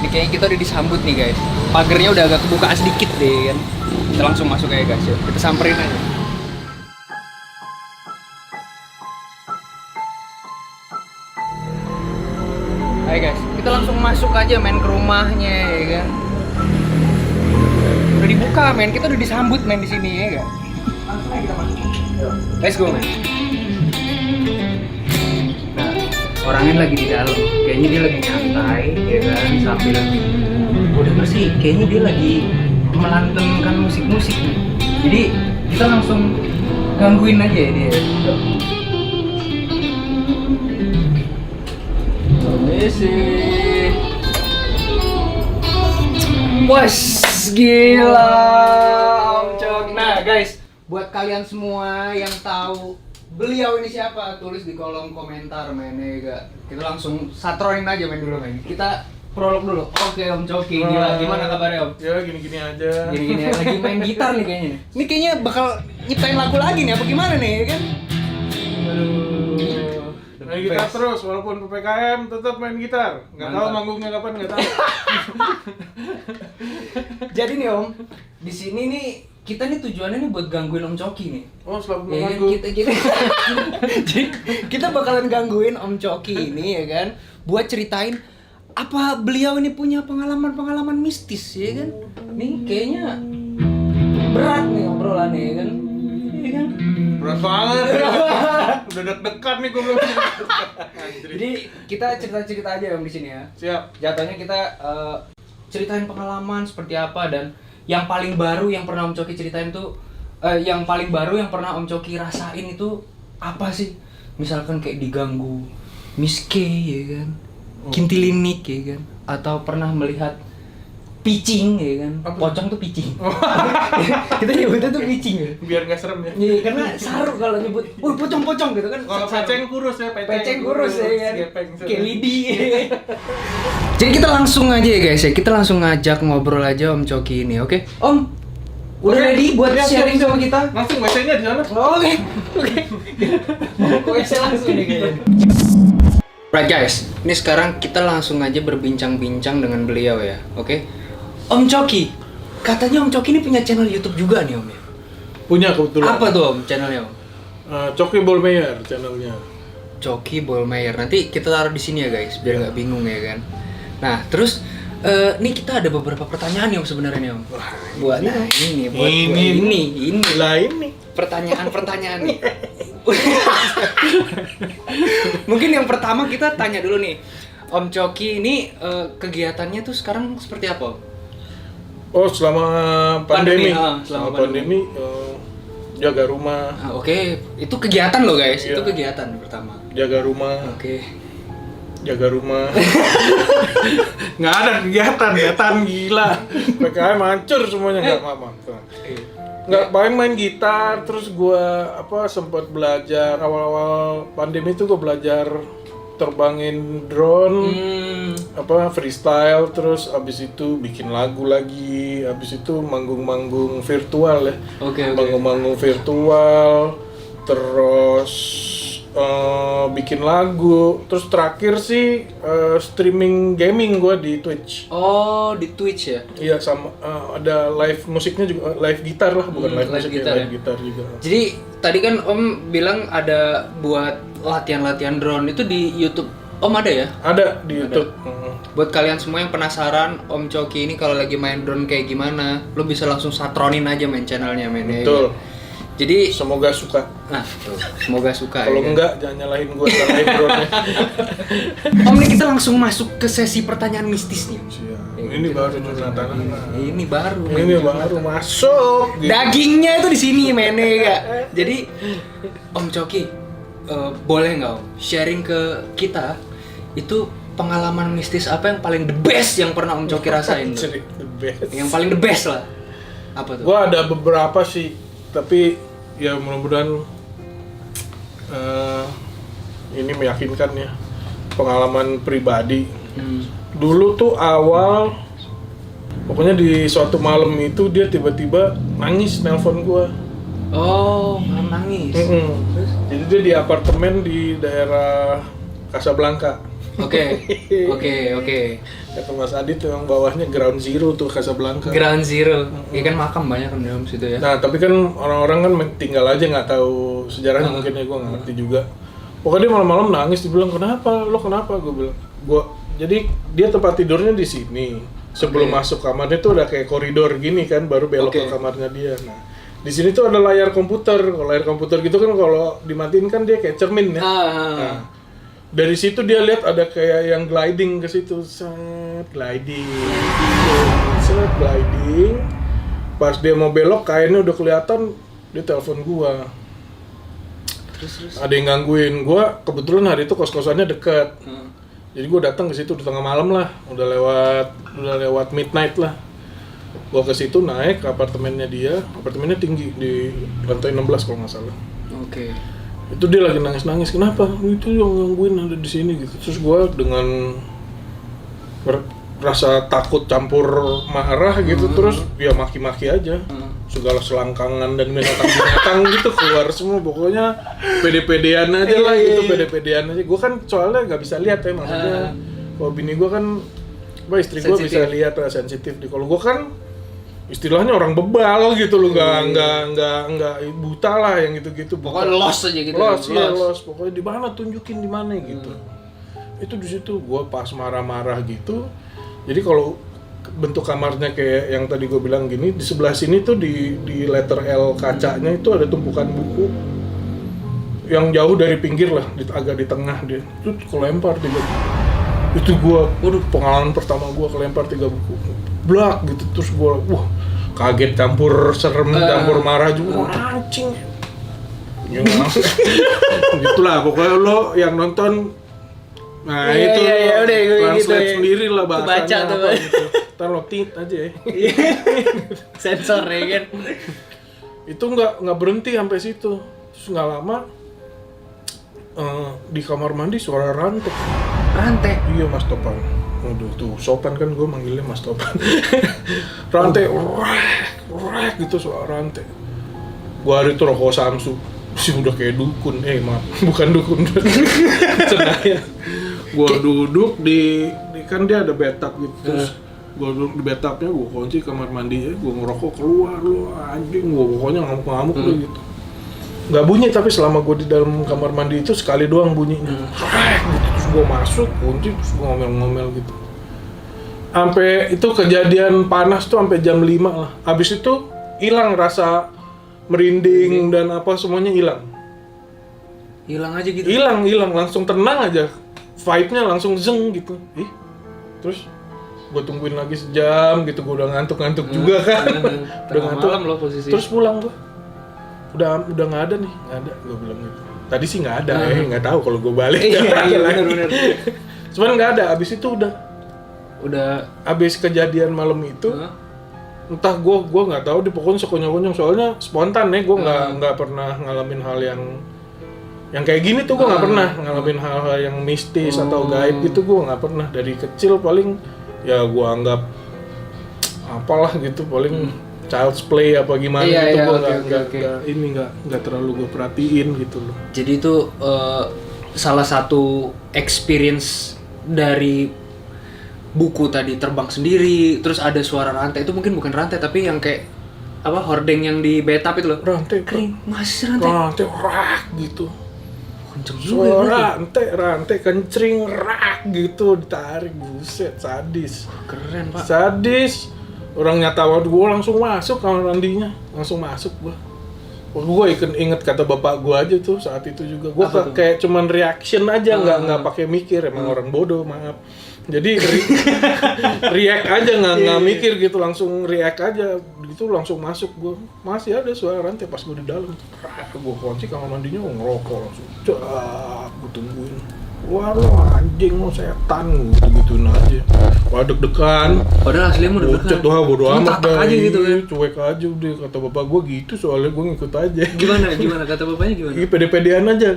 kayaknya kita udah disambut nih guys. Pagernya udah agak kebuka sedikit deh kan. Kita langsung masuk aja guys, yuk. Kita samperin aja. Hai guys, kita langsung masuk aja main ke rumahnya ya kan. Udah dibuka men, kita udah disambut main di sini ya kan. Langsung aja kita masuk. Let's go men. Nah, orangnya lagi di dalam. Kayaknya dia lagi nyantai ya kan sambil udah bersih. Kayaknya dia lagi melantunkan musik-musik nih. Jadi kita langsung gangguin aja ya dia. Permisi. Wes gila Om Cok. Nah guys, buat kalian semua yang tahu beliau ini siapa, tulis di kolom komentar men ya gak? Kita langsung satronin aja men dulu men. Kita prolog dulu. Oke Om Coki, gila gimana kabarnya Om? Ya gini-gini aja. Gini-gini lagi main gitar nih kayaknya. Ini kayaknya bakal nyiptain lagu lagi nih apa gimana nih ya kan? Aduh. Main gitar terus, walaupun PPKM tetap main gitar. Nggak tahu manggungnya kapan, nggak tahu. Jadi nih Om, di sini nih kita nih tujuannya nih buat gangguin Om Coki nih. Oh, selalu Ya kan? mengganggu. Kita bakalan gangguin Om Coki ini ya kan, buat ceritain apa beliau ini punya pengalaman-pengalaman mistis ya kan. Nih kayaknya berat nih obrolannya ya kan. Iya kan? Berat banget. Udah deg-degan nih gue belum. Jadi kita cerita-cerita aja Om di sini ya. Siap. Jatuhnya kita ceritain pengalaman seperti apa dan yang paling baru yang pernah Om Coki ceritain tuh yang paling baru yang pernah Om Coki rasain itu apa sih? Misalkan kayak diganggu Miss K ya kan, Kintilinik ya kan, atau pernah melihat picing ya kan. Apa? Pocong tuh picing. Kita nyebutnya tuh picing ya. Biar nggak serem ya. Iya, karena saru kalau nyebut, pocong-pocong gitu kan. Kalau saru. peceng kurus ya, Peceng kurus ya kan. Gepeng. Kayak lidi. Jadi kita langsung aja ya guys ya. Kita langsung ngajak ngobrol aja Om Coki ini, oke? Om, udah Oke. ready buat Ya, sharing siap. sama kita? Langsung WC-nya di sana. Oke. Oke, saya langsung nih kayaknya. Right guys, ini sekarang kita langsung aja berbincang-bincang dengan beliau ya, oke? Om Coki, katanya Om Coki ini punya channel YouTube juga nih Om ya? Punya kebetulan. Apa tuh Om channelnya Om? Coki Bolmeyer channelnya. Coki Bolmeyer. Nanti kita taruh di sini ya guys, biar nggak bingung ya kan. Nah, terus nih kita ada beberapa pertanyaan nih Om sebenarnya nih Om. Wah, Buat nah, ini buat ini lain nih. pertanyaan nih. Mungkin yang pertama kita tanya dulu nih. Om Coki ini kegiatannya tuh sekarang seperti apa Om? Oh, selama pandemi. Selama pandemi jaga rumah. Oke, itu kegiatan loh guys, Iya. itu kegiatan pertama. Jaga rumah. Oke. Jaga rumah. Nggak ada kegiatan, setan gila. PKM hancur semuanya, nggak apa-apa. Nggak main gitar, terus gua sempat belajar awal-awal pandemi itu gua belajar terbangin drone, freestyle, terus abis itu bikin lagu lagi, abis itu manggung-manggung virtual ya. Oke. Manggung-manggung virtual, terus bikin lagu, terus terakhir sih streaming gaming gue di Twitch. Oh, di Twitch ya? Iya, sama ada live musiknya juga, live gitar lah, bukan live musik gitar live ya? gitar juga. Jadi tadi kan Om bilang ada buat latihan-latihan drone itu di YouTube. Om ada ya? Ada di YouTube. Buat kalian semua yang penasaran Om Coki ini kalau lagi main drone kayak gimana, lo bisa langsung satronin aja main channelnya men. Betul. Jadi Semoga suka. nah, tuh, semoga suka Kalau ya. enggak jangan nyalahin gue, salahin drone-nya. Om ini kita langsung masuk ke sesi pertanyaan mistis nih. Ini baru Jonathan. Ini baru. Ini baru masuk. Gitu. Dagingnya itu di sini men ya gak? Jadi Om Coki boleh nggak Om sharing ke kita itu pengalaman mistis apa yang paling the best yang pernah Om Coki rasain tuh? Jadi the best. Yang paling the best lah. Apa tuh? Gua ada beberapa sih, tapi ya mudah-mudahan ini meyakinkan ya, pengalaman pribadi. Dulu tuh awal, pokoknya di suatu malam itu dia tiba-tiba nangis nelpon gua. Oh, malam nangis. Terus? Jadi dia di apartemen di daerah Casablanca. Oke. Kata Mas Adit tuh yang bawahnya Ground Zero tuh Casablanca. Ground Zero. Ya kan makam banyak kan dalam situ ya. Nah tapi kan orang-orang kan tinggal aja nggak tahu sejarahnya mungkin ya, gue nggak ngerti juga. Pokoknya dia malam-malam nangis, dibilang kenapa? Gue bilang, jadi dia tempat tidurnya di sini. Sebelum masuk kamarnya tuh udah kayak koridor gini kan, baru belok ke kamarnya dia. Nah di sini tuh ada layar komputer. Kalau layar komputer gitu kan kalau dimatiin kan dia kayak cermin ya. Nah, dari situ dia lihat ada kayak yang gliding ke situ, gliding. Pas dia mau belok, kainnya udah kelihatan, dia telepon gua. Terus ada yang gangguin gua. Kebetulan hari itu kos-kosannya dekat. Jadi gua datang ke situ di tengah malam lah, udah lewat midnight lah. Gua ke situ naik ke apartemennya dia, apartemennya tinggi di lantai 16 kalau nggak salah. Oke. Itu dia lagi nangis-nangis, kenapa? Itu yang gangguin ada di sini gitu. Terus gue dengan rasa takut campur marah gitu, terus ya maki-maki aja. Segala selangkangan dan binatang-binatang gitu keluar semua, pokoknya pede-pedean aja lah gitu, pede-pedean aja. Gue kan soalnya nggak bisa lihat ya, maksudnya kalau bini gue kan, istri gue bisa lihat lah, sensitif. Kalau gue kan istilahnya orang bebal gitu loh, nggak buta lah yang gitu-gitu. Pokoknya lost aja gitu. Lost. Pokoknya di mana, tunjukin di mana gitu. Itu di situ gue pas marah-marah gitu. Jadi kalau bentuk kamarnya kayak yang tadi gue bilang gini, di sebelah sini tuh di letter L kacanya itu ada tumpukan buku yang jauh dari pinggir lah, agak di tengah dia. Itu kelempar 3 buku. Itu gue, pengalaman pertama gue kelempar 3 buku. Blak gitu, terus gue kaget, campur serem, campur marah juga, anjing. Gitulah, pokoknya lo yang nonton, nah itu udah translate gitu, sendiri lah bahasanya baca apa gitu. Ntar lo tit aja ya. Sensor ya kan. Itu nggak berhenti sampai situ, terus nggak lama di kamar mandi suara rantai. Iya Mas Topan. Waduh tuh sopan kan gue manggilnya Mas Topan. Rantai, rek gitu suara rantai. Gue hari itu rokok Samsu, sih udah kayak dukun, maaf bukan dukun. Cenaya. Gue duduk di kan dia ada bathtub gitu, terus gue duduk di bathtubnya, gue kunci kamar mandinya, gue ngerokok keluar lo anjing, gue pokoknya ngamuk-ngamuk gitu. Nggak bunyi tapi selama gue di dalam kamar mandi itu sekali doang bunyinya. Gitu. Terus gue masuk, kunci, terus gue ngomel-ngomel gitu. Sampai itu kejadian panas tuh sampai jam 5 lah. Habis itu hilang rasa merinding dan apa semuanya hilang. Hilang aja gitu. Hilang, langsung tenang aja. Vibe-nya langsung zeng gitu. Terus gue tungguin lagi sejam gitu, gue udah ngantuk-ngantuk juga kan. Udah ngantuk. Malam lo posisi. Terus pulang gue. Udah nggak ada nih, nggak ada, gue bilang gitu. Tadi sih nggak ada, nggak tahu kalau gue balik. Iya benar. Cuman nggak ada, abis itu udah abis kejadian malam itu, entah gue nggak tahu, di pokoknya sekonyong-konyong, soalnya spontan ya, gue nggak pernah ngalamin hal yang kayak gini tuh, gue nggak pernah ngalamin hal-hal yang mistis atau gaib gitu, gue nggak pernah. Dari kecil paling ya gue anggap apalah gitu, paling child's play apa gimana gitu, gue nggak terlalu gue perhatiin gitu loh. Jadi itu salah satu experience dari buku tadi, terbang sendiri, terus ada suara rantai, itu mungkin bukan rantai tapi yang kayak apa, hordeng yang di bathtub itu loh. Rantai kering, masih rantai rak gitu. Kenceng juga. Rantai kencring rak gitu, ditarik, buset, sadis. Keren Pak. Sadis. Orang nyata waktu gue langsung masuk kamar mandinya, langsung masuk gue. Gue inget kata bapak gue aja tuh saat itu juga. Gue kayak cuman reaction aja, nggak pakai mikir, emang orang bodoh, maaf. Jadi react aja, nggak mikir gitu, langsung react aja gitu, langsung masuk gue. Masih ada suara rantai pas gue di dalam. Gue kunci kamar mandinya, gue ngerokok langsung. Gue tungguin. Wah lo anjing, lo setan, gitu-gituin aja. Wah deg-degan. Padahal aslinya mau deg-degan. Wah bodo amat dah, aja gitu kan. Cuek aja udah, kata bapak gue gitu, soalnya gue ngikut aja. Gimana kata bapaknya gimana? Iya pede-pedean aja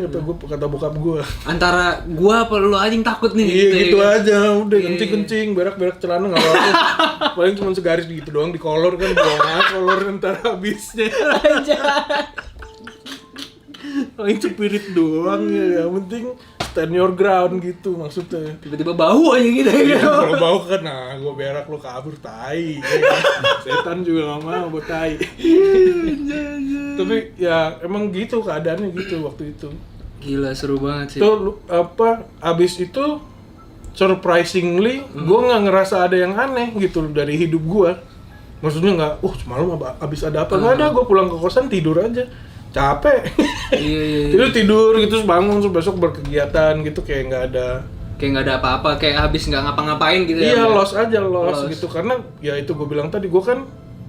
kata bokap gue. Antara gua apa lu anjing takut nih? Iya gitu ya. aja, udah kencing-kencing, berak-berak celana nggak apa-apa. Paling cuma segaris gitu doang di kolor kan, kolor ntar habisnya. Paling cepirit doang ya, yang penting stand your ground gitu maksudnya. Tiba-tiba bau aja gitu ya. Kalau bau kan, nah gue berak lo kabur tai. Setan juga gak mau buat tai. Tapi ya emang gitu keadaannya gitu waktu itu. Gila seru banget sih. Tuh abis itu surprisingly gue nggak ngerasa ada yang aneh gitu dari hidup gue. Maksudnya nggak, semalam abis ada apa? Nggak ada, gue pulang ke kosan tidur aja. Capek. Iya. Tidur gitu, terus bangun, terus besok berkegiatan gitu, kayak nggak ada apa-apa, kayak habis nggak ngapa-ngapain gitu ya. Iya, lost gitu. Karena ya itu gue bilang tadi, gue kan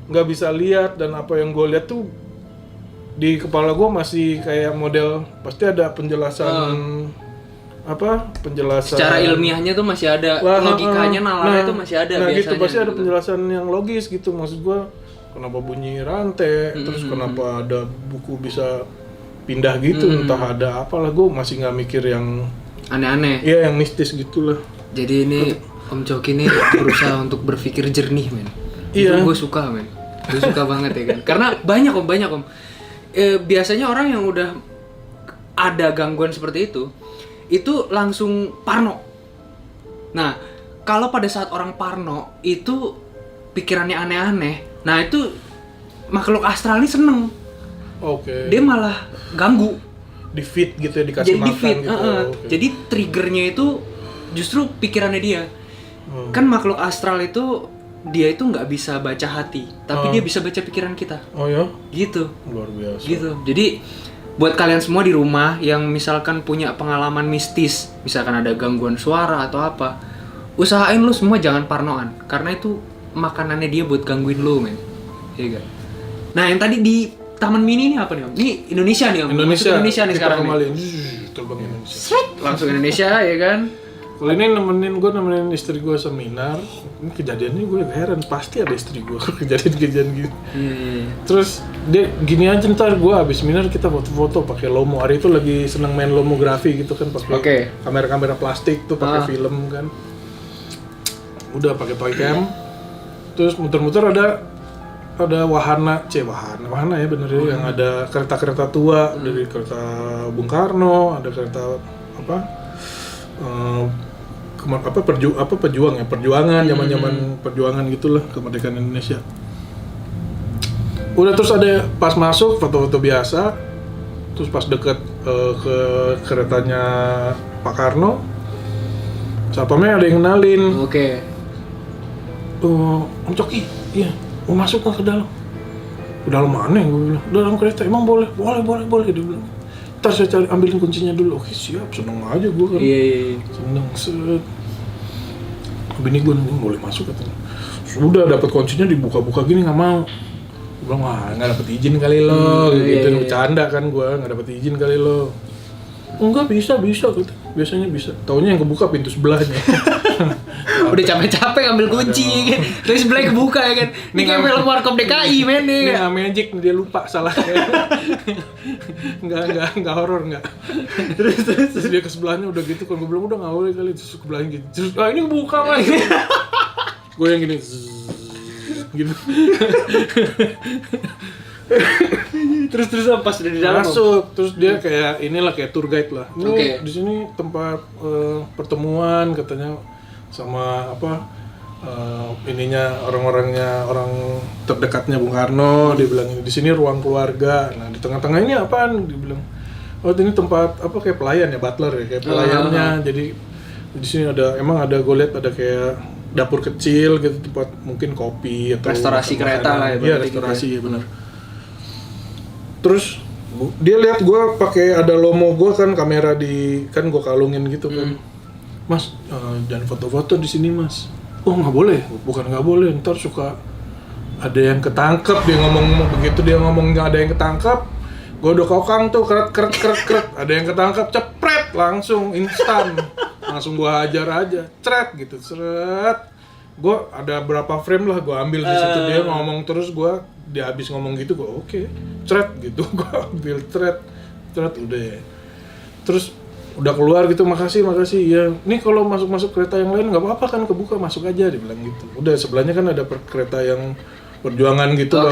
nggak bisa lihat, dan apa yang gue lihat tuh di kepala gue masih kayak model, pasti ada penjelasan penjelasan secara ilmiahnya tuh masih ada, logikanya nalarnya tuh masih ada biasanya. Gitu, pasti ada penjelasan yang logis gitu. Maksud gua kenapa bunyi rantai, terus kenapa ada buku bisa pindah gitu, entah ada apalah, gua masih nggak mikir yang aneh-aneh. Iya, yang mistis gitulah. Jadi ini Om Coki ini berusaha untuk berpikir jernih, men. Iya. Itu gue suka, men. Gue suka banget ya kan. Karena banyak om. Biasanya orang yang udah ada gangguan seperti itu langsung parno. Nah, kalau pada saat orang parno itu pikirannya aneh-aneh, nah itu makhluk astral ini seneng. Oke. Dia malah ganggu. Di feed gitu ya, dikasih Jadi makan gitu. Okay. Jadi triggernya itu justru pikirannya dia. Kan makhluk astral itu dia itu nggak bisa baca hati, tapi dia bisa baca pikiran kita. Oh ya? Gitu. Luar biasa. Gitu. Jadi buat kalian semua di rumah yang misalkan punya pengalaman mistis, misalkan ada gangguan suara atau apa, usahain lu semua jangan parnoan, karena itu makanannya dia buat gangguin lu, men. Iya kan? Nah, yang tadi di Taman Mini ini apa nih, Om? Ini Indonesia nih, Om. Indonesia nih sekarang nih. Terbang Indonesia. Langsung Indonesia ya kan? Kalau ini nemenin istri gue seminar, ini kejadiannya gue heran, pasti ada istri gue kejadian gitu. Terus dia gini aja, ntar gue abis seminar kita foto-foto pakai Lomo. Hari itu lagi seneng main lomografi gitu kan, pakai kamera-kamera plastik tuh, pakai film kan. Udah pakai toy cam, terus muter-muter ada wahana ya bener ya, yang ada kereta-kereta tua dari kereta Bung Karno, ada kereta perjuangan zaman perjuangan gitulah, kemerdekaan Indonesia. Udah, terus ada pas masuk foto-foto biasa, terus pas deket ke keretanya Pak Karno, satpamnya ada yang kenalin. Oke. Om Coki, iya, mau masuk ke dalam. Ke dalam mana? Gue bilang, dalam kereta. Emang boleh, dia bilang. Ntar saya ambilin kuncinya dulu. Oke, siap, seneng aja gue kan. Iya. Seneng, set. Bini gue nanya, boleh masuk katanya. Sudah dapat kuncinya, dibuka-buka gini, nggak mau. Gue bilang, wah nggak dapet izin kali lo. Gitu, bercanda kan gue, nggak dapet izin kali lo. Enggak, bisa kata. Biasanya bisa. Taunya yang kebuka pintu sebelahnya. Udah capek-capek ngambil kunci kan. Terus sebelahnya kebuka ya kan. Ini kayak film Warkop DKI, men nih. Ini nggak magic, dia lupa salah. Nggak horor nggak. Terus dia ke sebelahnya udah gitu, kan gue bilang udah nggak boleh kali, terus ke belakang gitu. Terus ini kebuka mas. Gue yang gini, gitu. Terus pas udah di dalam masuk, terus dia kayak inilah, kayak tour guide lah. Di sini tempat pertemuan katanya sama orang-orangnya, orang terdekatnya Bung Karno. Dia bilang ini di sini ruang keluarga. Nah di tengah-tengah ini apaan? Dia bilang, ini tempat kayak pelayan ya, butler ya, kayak pelayannya. Jadi di sini ada gue lihat ada kayak dapur kecil gitu, tempat mungkin kopi atau restorasi kereta lah ya. Iya, restorasi ya benar. Terus dia lihat gue pakai ada Lomo gue kan, kamera kan gue kalungin gitu kan. Mas, jangan foto-foto di sini mas. Oh nggak boleh, bukan nggak boleh. Ntar suka ada yang ketangkep, dia ngomong begitu, dia ngomong nggak ada yang ketangkep. Gue udah kokang tuh, keret. Ada yang ketangkep, cepret, langsung instan, langsung gue hajar aja, cret gitu, seret. Gue ada berapa frame lah gue ambil di situ, dia ngomong terus, dia habis ngomong gitu gue oke, cret gitu, gue ambil cret udah ya. Terus udah keluar gitu, makasih ya. Nih kalau masuk kereta yang lain nggak apa-apa kan, kebuka masuk aja, dia bilang gitu. Udah sebelahnya kan ada kereta yang perjuangan gitu lah.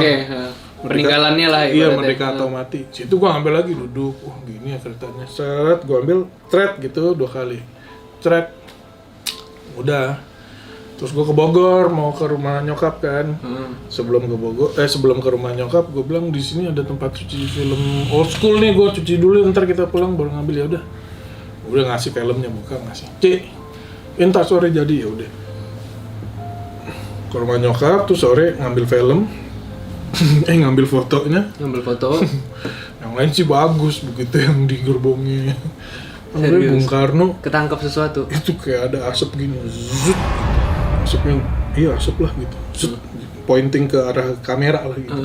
peninggalannya lah Iya, ibaratnya. Merdeka atau mati. Situ gua ambil lagi duduk. Gini ya ceritanya. Set, gua ambil thread gitu 2 kali. Thread. Udah. Terus gua ke Bogor mau ke rumah nyokap kan. Sebelum ke rumah nyokap gua bilang di sini ada tempat cuci film old school nih, gua cuci dulu ntar kita pulang baru ngambil. Ya udah. Udah ngasih filmnya, buka ngasih. Entar sore jadi. Ya udah. Ke rumah nyokap tuh sore ngambil film. Ngambil fotonya. Ngambil foto. Yang lain sih bagus begitu yang di gerbongnya. Sampai Bung Karno Ketangkap sesuatu. itu kayak ada asap gini, zut. Asapnya, iya asap lah gitu, zut. Pointing ke arah kamera lah gitu.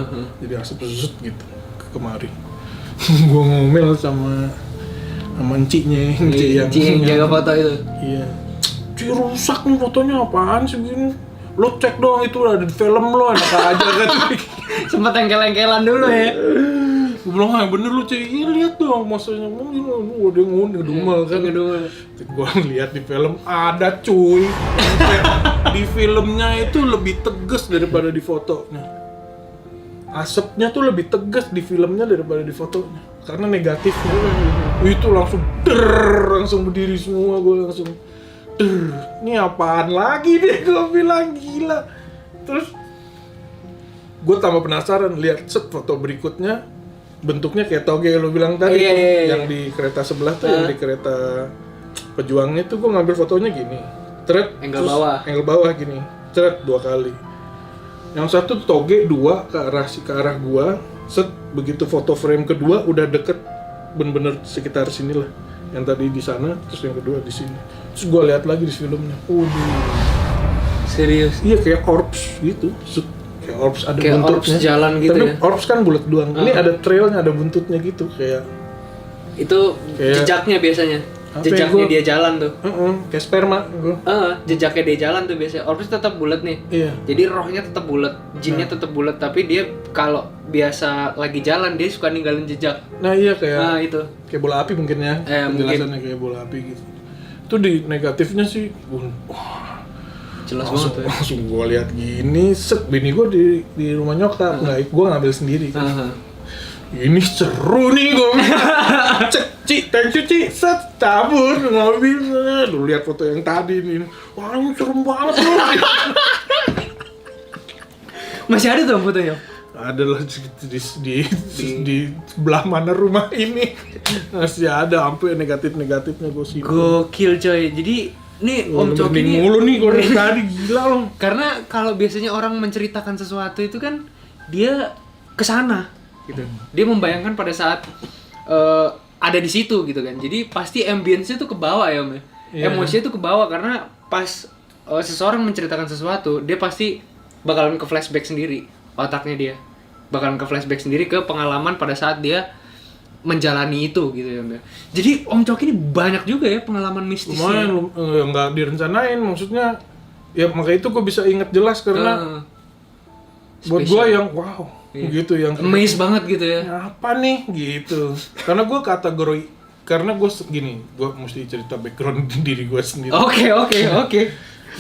Jadi asap zut gitu ke kemari. Gua ngomel sama enciknya, Yang jaga foto itu. Iya. Ci rusak nih fotonya, apaan sih gini? Lo cek dong itu ada di film lo, enak aja kan. Sempet engkel-engkelan dulu ya. Gue bilang, bener lu Ci, iya lihat dong maksudnya, dia ngedumel kan. Gue lihat di film, ada cuy. Di filmnya itu lebih tegas daripada di fotonya. Asapnya tuh lebih tegas di filmnya daripada di fotonya. Karena negatifnya. Itu langsung berdiri semua, gue langsung ini apaan lagi deh, gue bilang gila. Terus gue tambah penasaran, lihat set foto berikutnya. Bentuknya kayak toge lo bilang tadi, yang di kereta sebelah tuh, yang di kereta pejuangnya tuh gue ngambil fotonya gini, thread angle bawah gini, thread 2 kali. Yang satu toge 2 ke arah gua, set begitu foto frame kedua udah deket bener-bener sekitar sini lah. Yang tadi di sana, terus yang kedua di sini. Terus gue lihat lagi di filmnya, Serius? Iya kayak corpse gitu, kayak orbs ada kayak buntutnya. orbs jalan gitu. Tapi ya. orbs kan bulat doang. Ini ada trailnya, ada buntutnya gitu kayak. Itu jejaknya biasanya. Jejaknya dia jalan tuh. Kayak sperma gua. Jejaknya dia jalan tuh biasanya. Orbs tetap bulat nih. Iya. Jadi rohnya tetap bulat, jinnya tetap bulat, tapi dia kalau biasa lagi jalan dia suka ninggalin jejak. Nah iya kayak. Nah itu. Kayak bola api mungkin ya. Penjelasannya kayak bola api gitu. Itu di negatifnya sih, jelas banget tuh. Langsung gue lihat gini, set bini gue di rumah nyokap, nggak, gue ngambil sendiri kan. Ini seru nih gue. Cek, Ci, thank you Ci, set cabut mobil. Lu lihat foto yang tadi nih, wah ini serem banget loh. Masih ada tuh fotonya? Ada lah di sebelah mana rumah ini masih ada, sampai negatifnya gue sih. Gokil coy, jadi nih Om Coki ini mulu nih gue tadi gila loh. Karena kalau biasanya orang menceritakan sesuatu itu kan dia kesana gitu. Dia membayangkan pada saat ada di situ gitu kan. Jadi pasti ambience-nya tuh ke bawah ya Om ya. Emosinya tuh ke bawah karena pas seseorang menceritakan sesuatu, dia pasti bakalan ke flashback sendiri, otaknya dia. Bakalan ke flashback sendiri ke pengalaman pada saat dia menjalani itu gitu ya Mbak. Jadi Om Coki ini banyak juga ya pengalaman mistisnya. Lumayan, nggak direncanain maksudnya. Ya makanya itu gue bisa inget jelas karena buat gue yang wow gitu, yang amazed banget gitu ya. Apa nih gitu. Karena gue karena gue gini, gue mesti cerita background diri gue sendiri. Oke.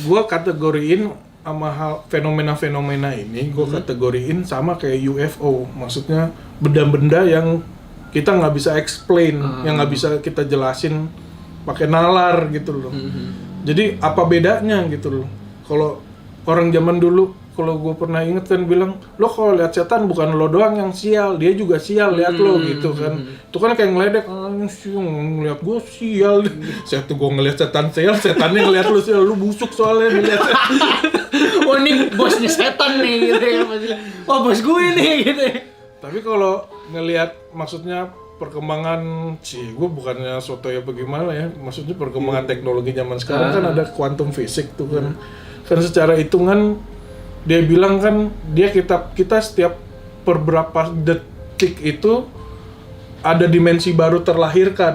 Gue kategoriin sama hal fenomena-fenomena ini, gue kategoriin sama kayak UFO. Maksudnya benda-benda yang kita nggak bisa explain, yang nggak bisa kita jelasin pakai nalar gitu loh. Jadi apa bedanya gitu loh? Kalau orang zaman dulu, kalau gue pernah inget kan bilang, lo kalau lihat setan bukan lo doang yang sial, dia juga sial lihat lo gitu kan. Itu kan kayak ngeledek, ngeliat gue sial. Saya tuh gue ngeliat setan sial, setannya ngeliat lo sial, lu busuk soalnya ngeliat. Oh ini bosnya setan nih gitu ya. Oh bos gue nih gitu. Tapi kalau ngelihat maksudnya perkembangan gue bukannya soto ya bagaimana ya, maksudnya perkembangan teknologi zaman sekarang kan ada quantum physics tuh kan. Kan secara hitungan dia bilang kan kita setiap per berapa detik itu ada dimensi baru terlahirkan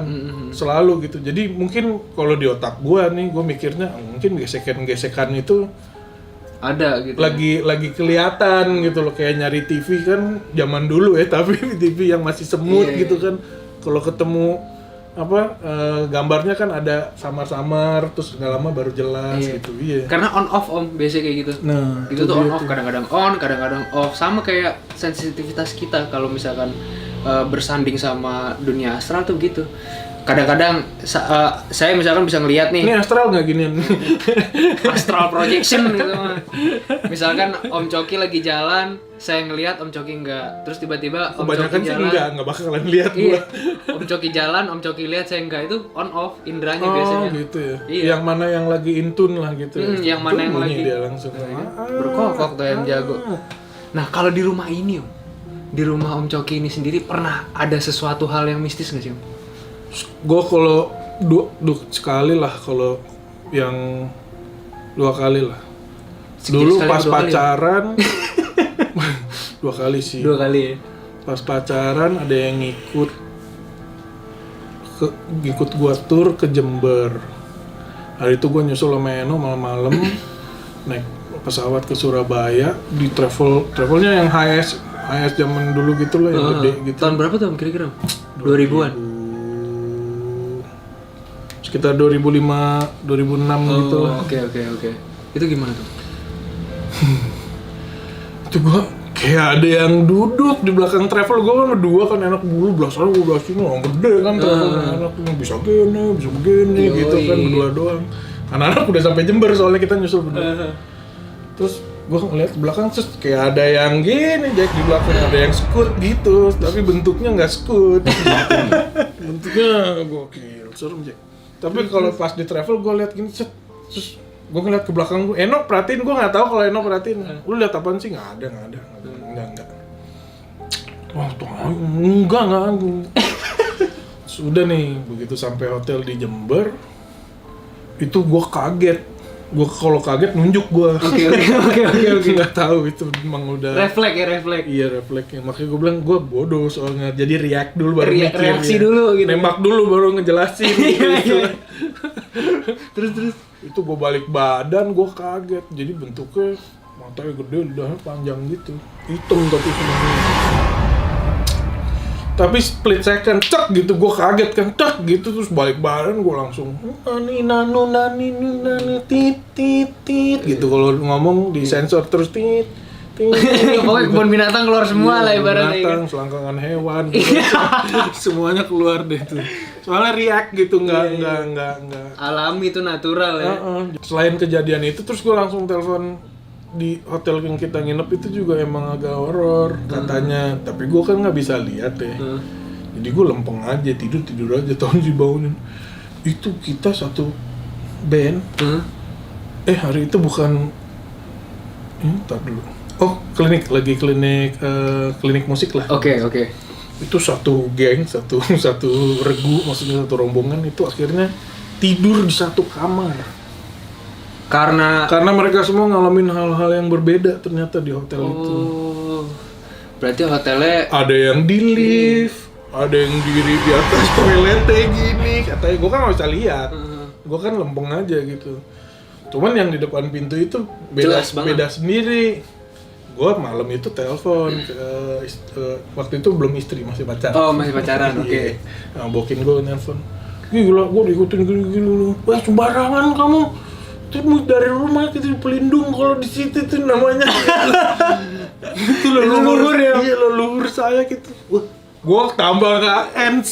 selalu gitu. Jadi mungkin kalau di otak gue nih, gue mikirnya mungkin gesekan-gesekan itu ada gitu. Lagi kelihatan gitu loh, kayak nyari TV kan zaman dulu ya, tapi TV yang masih semut gitu kan. Kalau ketemu gambarnya kan ada samar-samar, terus nggak lama baru jelas Iya. gitu. Iya. Karena on off om, biasanya kayak gitu. Nah, Itu tuh dia on off, kadang-kadang on, kadang-kadang off. Sama kayak sensitivitas kita kalau misalkan bersanding sama dunia astral tuh gitu. Kadang-kadang saya misalkan bisa ngelihat nih Ini astral nggak ginian? astral projection gitu mah. Misalkan Om Coki lagi jalan, saya ngelihat Om Coki enggak. Terus tiba-tiba Om Coki Kebanyakan sih jalan. nggak bakalan lihat Iya. gua. Om Coki jalan, Om Coki lihat, saya enggak, itu on off indranya Oh biasanya. gitu ya. Iya. Yang mana yang lagi intun lah gitu. Yang mana yang Bunyi lagi dia langsung. berkokok tuh yang jago. Nah, kalau di rumah ini Om, di rumah Om Coki ini sendiri pernah ada sesuatu hal yang mistis nggak sih Om? Gue kalau sekali lah, kalau yang 2 kali lah. Dulu Sekali pas 2 kali ya? pacaran 2 kali sih. 2 kali ya? Pas pacaran ada yang ngikut gua tur ke Jember. Hari itu gua nyusul sama Eno malam-malam naik pesawat ke Surabaya di travelnya yang HS zaman dulu gitu loh, yang gede gitu. Tahun berapa tuh Om kira-kira? 2000-an? Sekitar 2005, 2006 gitu lah. Oke. Itu gimana tuh? Itu gua kayak ada yang duduk di belakang travel. Gua kan berdua kan, enak dulu belasan gua belasin orang gede kan, travelnya enak bisa gini, bisa begini gitu kan, berdua doang. Anak-anak udah sampai Jember soalnya kita nyusul berdua. Terus gua ngeliat ke belakang, terus kayak ada yang gini, Jack, di belakang ada yang skut gitu, tapi bentuknya nggak skut. Bentuknya gokil, serem, Jack. Tapi kalau pas di travel gue lihat gini, terus gue ngeliat ke belakang gue, Eno perhatiin, gue nggak tahu kalau Eno perhatiin. Lu lihat apaan sih? Nggak ada. Wah, tuh enggak. Sudah nih, begitu sampai hotel di Jember, itu gue kaget. Gue kalau kaget nunjuk gue. Oke. Nggak tahu itu memang udah. Refleks. Iya, refleksnya. Makanya gue bilang gue bodoh soalnya. Jadi react dulu baru mikir. Reaksi ya. dulu gitu. Nembak dulu baru ngejelasin. Gitu. Terus. Itu gue balik badan, gue kaget. Jadi bentuknya matanya gede, lidahnya panjang gitu. Hitam tapi sebenarnya. Tapi split second, cek gitu, gue kaget kan, cek gitu, terus balik badan gue langsung nani tit gitu. Kalau ngomong di sensor terus tit. Pokoknya kebun binatang keluar semua lah ibaratnya. Binatang, selangkangan hewan, gitu. Semuanya keluar deh tuh. Soalnya react gitu, nggak. Alami itu natural ya. Selain kejadian itu, terus gue langsung telepon di hotel yang kita nginep itu juga emang agak horor katanya, tapi gue kan nggak bisa lihat ya. Jadi gue lempeng aja, tidur aja, tahun dibangunin. Itu kita satu band. Hari itu bukan, tar dulu. Oh, klinik musik lah. Oke. Itu satu geng, satu regu, maksudnya satu rombongan itu akhirnya tidur di satu kamar. Karena mereka semua ngalamin hal-hal yang berbeda ternyata di hotel itu. Berarti hotelnya Ada yang di lift, ada yang diri di atas toiletnya gini. Katanya gue kan nggak bisa lihat, gue kan lempeng aja gitu. Cuman yang di depan pintu itu beda sendiri. Gue malam itu telepon waktu itu belum istri, masih pacaran. Oh, masih pacaran, oke. Nah, bokin gue nelfon. Gila, gue diikutin gini. Wah, sembarangan kamu. Itu dari rumah kita pelindung, kalau di situ tuh namanya. Itu leluhur ya. Iya, leluhur saya gitu. Wah, gue tambah nggak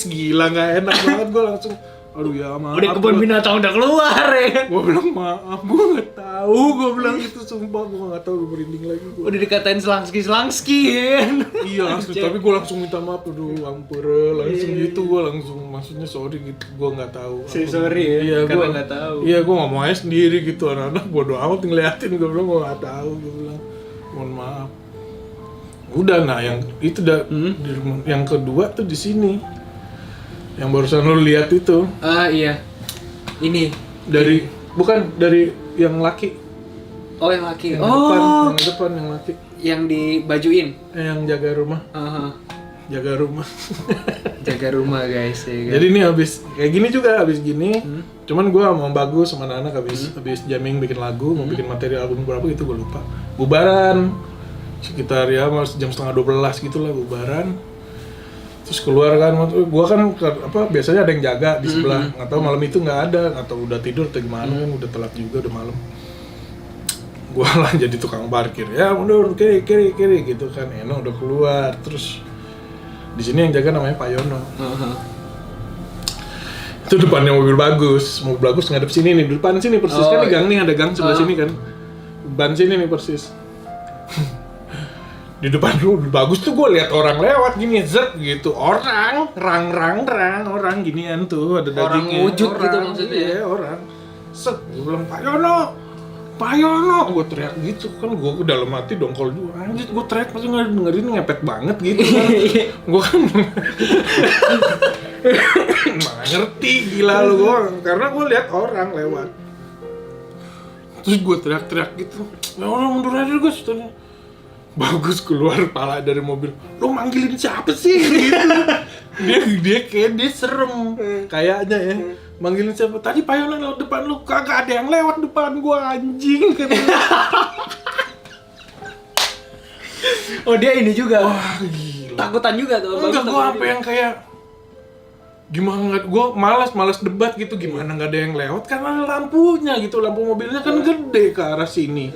gila, nggak enak banget. Gue langsung, aduh ya maaf. udah kebun binatang udah keluar ya. Gue bilang maaf, gue nggak tahu. Gue bilang itu sumpah, gue nggak tahu, gue merinding lagi. Udah dikatain selangski kan. Iya langsung, tapi gue langsung minta maaf, aduh ampura, langsung gitu. Gue langsung, maksudnya sorry gitu, gue nggak tahu. Sorry ya, iya, karena gua, nggak tahu. Iya, gue ngomong aja sendiri gitu, anak-anak bodo amat ngeliatin. Gue bilang gue nggak tahu, gue bilang mohon maaf. Udah, nah yang itu di rumah. Yang kedua tuh di sini, yang barusan lo lihat itu. Iya. Ini bukan dari yang laki. Oh, yang laki. Yang depan yang laki. Yang dibajuin. Yang jaga rumah. Jaga rumah. Jaga rumah guys ya kan? Jadi ini habis kayak gini juga, habis gini. Cuman gue mau bagus sama anak-anak habis jamming bikin lagu, mau bikin materi album berapa gitu gue lupa. Bubaran sekitar ya jam 11:30 gitu lah bubaran. Terus keluar kan, gua kan biasanya ada yang jaga di sebelah, nggak tahu malam itu nggak ada, atau udah tidur atau gimana kan, udah telat juga, udah malam. Gua lah jadi tukang parkir, ya mundur kiri gitu kan. Eno udah keluar, terus di sini yang jaga namanya Pak Yono. Itu depannya mobil bagus ngadep sini nih, di depan sini persis kan di gang nih, ada gang sebelah sini kan, ban sini nih persis. Di depan mobil bagus tuh gue lihat orang lewat gini, zet gitu, orang orang ginian tuh, ada dagingnya, orang wujud gitu maksudnya. Iya, orang set, gue bilang Pak Yono, gue teriak gitu kan, gue dalam hati dongkol juga, anjir gue teriak pasti dengerin ngepet banget gitu kan. Gue kan mana ngerti, gila lu gue, karena gue lihat orang lewat. Terus gue teriak gitu, ya Allah mundur aja guys, bagus keluar pala dari mobil, lo manggilin siapa sih gitu. dia kayak dia serem kayaknya ya, manggilin siapa, tadi Pak Yono lewat depan lu, kagak ada yang lewat depan gua anjing katanya. Oh dia ini juga. Wah gila, Takutan juga tuh. enggak, gua apa yang kayak gimana, nggak, gue malas debat gitu, gimana nggak ada yang lewat karena lampunya gitu, lampu mobilnya kan gede ke arah sini.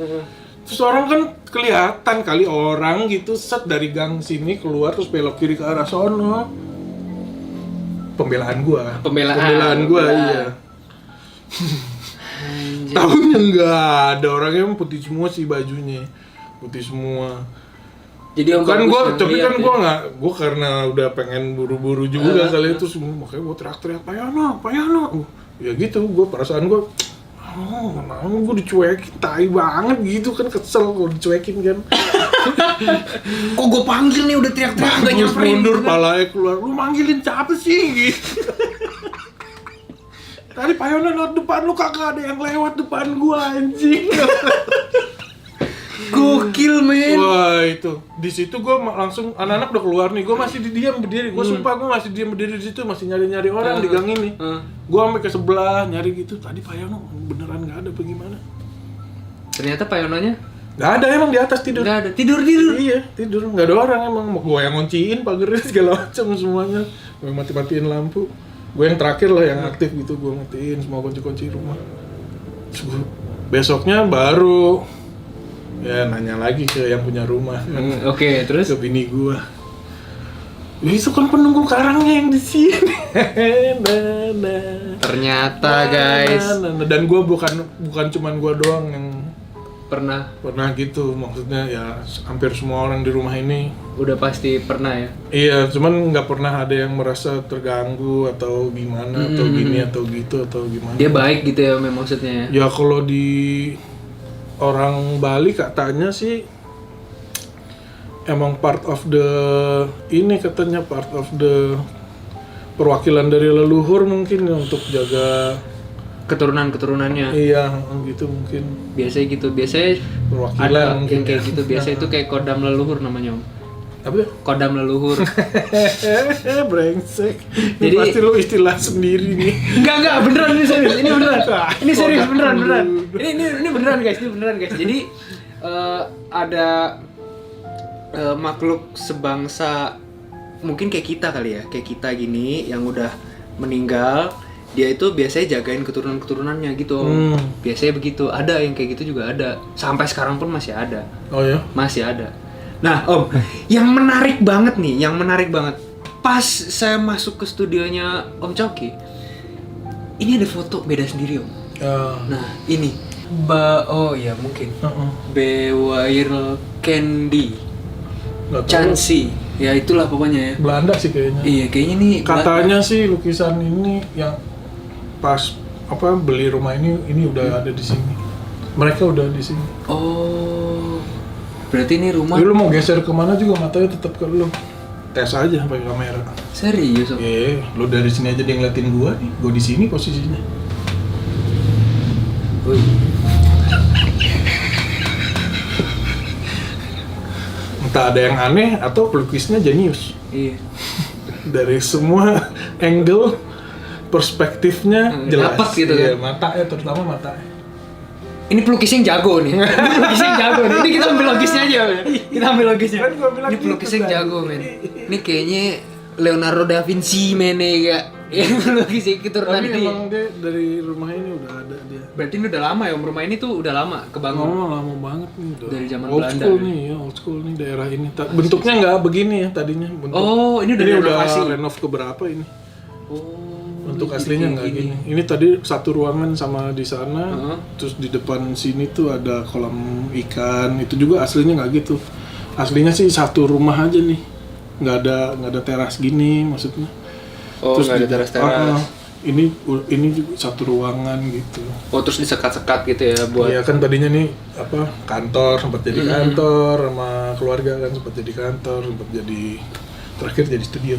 Terus orang kan kelihatan kali orang gitu, set dari gang sini keluar terus belok kiri ke arah sono. Pembelaan gua, iya. Tahunya nggak ada, orangnya putih semua sih bajunya, putih semua. Jadi kan gua, tapi kan gua karena udah pengen buru-buru juga kali itu semua, makanya gua teriak-teriak Pak Yono. Ya gitu, gua perasaan gua, kenapa gue dicuekin, tai banget gitu kan, kesel kalau dicuekin kan. Kok gue panggil nih udah teriak-teriak udah nyamperin mundur gitu kan. palanya keluar, lu manggilin siapa sih gitu. Tadi Pak Yono lewat depan lu, kagak ada yang lewat depan gua anjing. Gokil men. Wah itu, di situ gue langsung, anak-anak udah keluar nih, gue masih diam berdiri, gue sumpah gue masih diam berdiri di situ, masih nyari orang di gang ini. Gue sampai ke sebelah nyari gitu, tadi Pak Yono beneran nggak ada, bagaimana? Ternyata Pak Yononya nggak ada, emang di atas tidur. nggak ada, tidur. Iya tidur, nggak ada orang emang. Gue yang ngonciin pagarnya segala macam semuanya, gue matiin lampu. Gue yang terakhir lah yang aktif gitu, gue matiin semua kunci rumah. Terus besoknya baru ya nanya lagi ke yang punya rumah. Oke, terus ke bini gua. Itu kan penunggu karangnya yang di sini. ternyata guys Dan gua bukan cuman gua doang yang pernah gitu, maksudnya ya hampir semua orang di rumah ini udah pasti pernah ya. Iya, cuman nggak pernah ada yang merasa terganggu atau gimana atau gini atau gitu atau gimana. Dia baik gitu ya memang maksudnya ya. Ya kalau di orang Bali katanya sih emang part of the perwakilan dari leluhur mungkin ya, untuk jaga keturunannya. Iya, gitu mungkin. Biasanya gitu, biasanya Perwakilan ada mungkin yang kayak gitu. Biasa itu kayak kodam leluhur namanya om. Apa tuh? Kodam leluhur. Brengsek. Ini Jadi- pasti lu istilah sendiri nih. Enggak beneran ini serius. Ini beneran. Ini serius beneran. Ini beneran guys. Jadi ada makhluk sebangsa mungkin kayak kita kali ya, kayak kita gini yang udah meninggal. Dia itu biasanya jagain keturunan-keturunannya gitu om. Biasanya begitu. Ada yang kayak gitu juga ada. Sampai sekarang pun masih ada. Oh ya? Masih ada. Nah om, yang menarik banget. Pas saya masuk ke studionya Om Coki, ini ada foto beda sendiri om. Nah ini, oh ya mungkin Bewair Candy, Nggak tahu. Chansi, ya itulah pokoknya ya. Belanda sih kayaknya. Iya kayaknya nih. Katanya sih lukisan ini yang pas beli rumah ini udah ada di sini. Mereka udah di sini. Oh, berarti ini rumah. Jadi lu mau geser kemana juga matanya tetap ke lu. Tes aja pakai kamera. Serius om? Lu dari sini aja dia ngeliatin gua nih. Gua di sini posisinya. Wih. Entah ada yang aneh atau pelukisnya jenius. Iya. Dari semua angle, perspektifnya jelas. Dapet gitu Iya, kan? matanya terutama matanya. Ini pelukisnya yang jago nih. Ini kita ambil logisnya aja, men. Kita ambil logisnya. Kan gua bilang Ini gitu pelukisnya yang tadi. jago, men. Ini kayaknya Leonardo da Vinci ya yang lukis keturunan Tapi ini. emang dia dari rumah ini udah ada dia. Berarti ini udah lama ya, rumah ini tuh udah lama kebangun. Lama banget nih udah. Dari zaman old Belanda. school nih, ya, old school nih daerah ini. Bentuknya nggak begini ya tadinya. Oh, ini udah renovasi. renov ke berapa ini? Oh. Bentuk jadi aslinya kayak nggak gini. Ini tadi satu ruangan sama di sana, Heeh. terus di depan sini tuh ada kolam ikan. Itu juga aslinya nggak gitu. Aslinya sih satu rumah aja nih, nggak ada teras gini maksudnya. Oh, nggak ada teras-teras. Ini juga satu ruangan gitu. Oh, terus disekat-sekat gitu ya buat. Iya kan tadinya nih apa kantor sempat jadi kantor sama keluarga kan sempat jadi kantor sempat jadi terakhir jadi studio.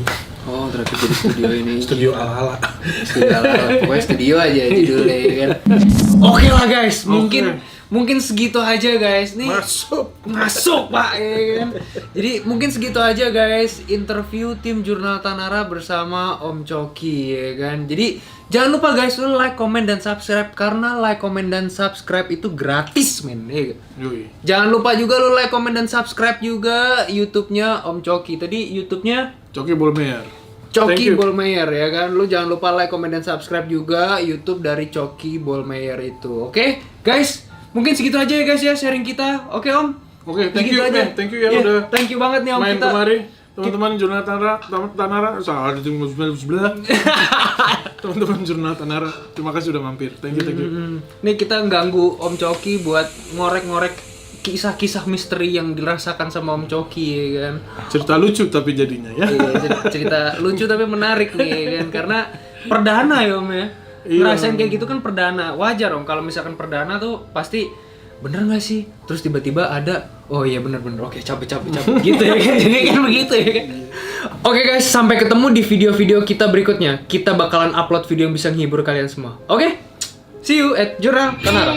Oh, terakhir jadi studio ini. Studio ala-ala. Studio ala-ala. Pokoknya studio aja judulnya ya kan. Oke lah guys, mungkin segitu aja guys. Nih masuk Pak ya kan. Jadi mungkin segitu aja guys interview tim Jurnal Tanara bersama Om Coki ya kan. Jadi jangan lupa guys lu like, comment dan subscribe karena like, comment dan subscribe itu gratis men. Ya. Yoi. Jangan lupa juga lu like, comment dan subscribe juga YouTube-nya Om Coki. Tadi YouTube-nya Coki Bolmeyer. Coki Bolmeyer ya kan. Lu jangan lupa like, comment dan subscribe juga YouTube dari Coki Bolmeyer itu. Oke, guys. Mungkin segitu aja ya guys ya sharing kita. Oke, Om. Oke, thank Segitu you aja. thank you ya Iya, udah thank you banget nih Om main kita. kemari. Teman-teman Jurnal Tanara, salah di sebelah. Teman-teman Jurnal Tanara, terima kasih udah mampir. Thank you. Nih kita ganggu Om Coki buat ngorek-ngorek kisah-kisah misteri yang dirasakan sama Om Coki ya kan. Cerita lucu tapi jadinya ya. Iya, cerita lucu tapi menarik nih ya kan karena perdana ya Om ya. Iya. Ngerasain kayak gitu kan perdana. Wajar Om kalau misalkan perdana tuh pasti bener nggak sih? Terus tiba-tiba ada oh iya bener-bener oke capek gitu ya kan. Jadi kan begitu ya kan. Oke guys, sampai ketemu di video-video kita berikutnya. Kita bakalan upload video yang bisa menghibur kalian semua. Oke? See you at Jurnal Tanara.